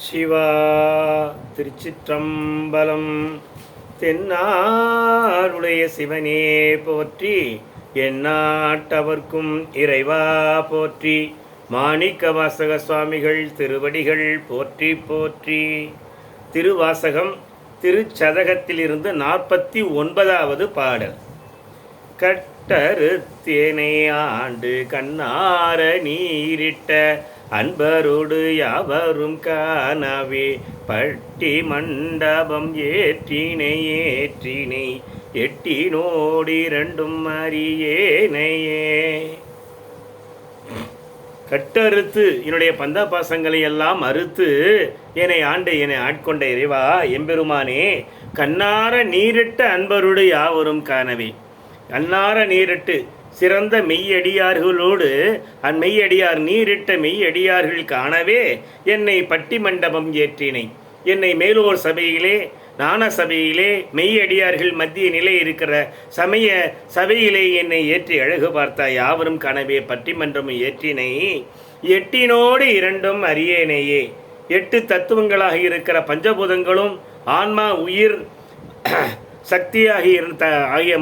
சிவா திருச்சிற்றம்பலம். தென்னாருடைய சிவனே போற்றி, எந்நாட்டவர்க்கும் இறைவா போற்றி. மாணிக்க வாசக சுவாமிகள் திருவடிகள் போற்றி போற்றி. திருவாசகம் திருச்சதகத்திலிருந்து 49வது பாடல். கட்டறுத்தேனை ஆண்டு கண்ணார நீரிட்ட அன்பரோடு யாவரும் காணவே பட்டி மண்டபம் ஏற்றினை எட்டினோடி இரண்டும் அறியேனையே. கட்டறுத்து என்னுடைய பந்தா பாசங்களை எல்லாம் அறுத்து என்னை ஆண்டு என்னை ஆட்கொண்ட இறைவா எம்பெருமானே, கண்ணார நீரிட்ட அன்பரோடு யாவரும் காணவே. கண்ணார நீரிட்டு சிறந்த மெய்யடியார்களோடு அந்மெய்யடியார் நீரிட்ட மெய்யடியார்கள் காணவே என்னை பட்டி மண்டபம் ஏற்றினை. என்னை மேலோர் சபையிலே ஞான சபையிலே மெய்யடியார்கள் மத்திய நிலை இருக்கிற சமய சபையிலே என்னை ஏற்றி அழகு பார்த்தாய். யாவரும் காணவே பட்டிமன்றம் ஏற்றினை எட்டினோடு இரண்டும் அறியேனையே. 8 தத்துவங்களாக இருக்கிற பஞ்சபூதங்களும் ஆன்மா உயிர் சக்தியாகி ஆகிய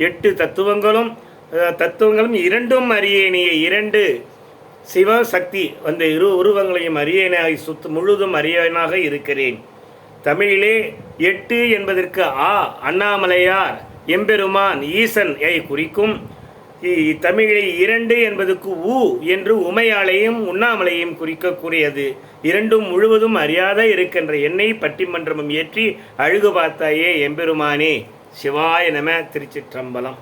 8 தத்துவங்களும் இரண்டும் அறியேனையே. 2 சிவசக்தி அந்த இரு உருவங்களையும் அறியேனாகி முழுதும் அறியனாக இருக்கிறேன். தமிழிலே 8 என்பதற்கு அண்ணாமலையார் எம்பெருமான் ஈசன் குறிக்கும். தமிழில் 2 என்பதற்கு என்று உமையாளையும் உண்ணாமலையும் குறிக்கக்கூடியது. 2 முழுவதும் அறியாத இருக்கின்ற என்னை பட்டிமன்றமும் ஏற்றி அழகு பார்த்தாயே எம்பெருமானே. சிவாய நம. திருச்சிற்றம்பலம்.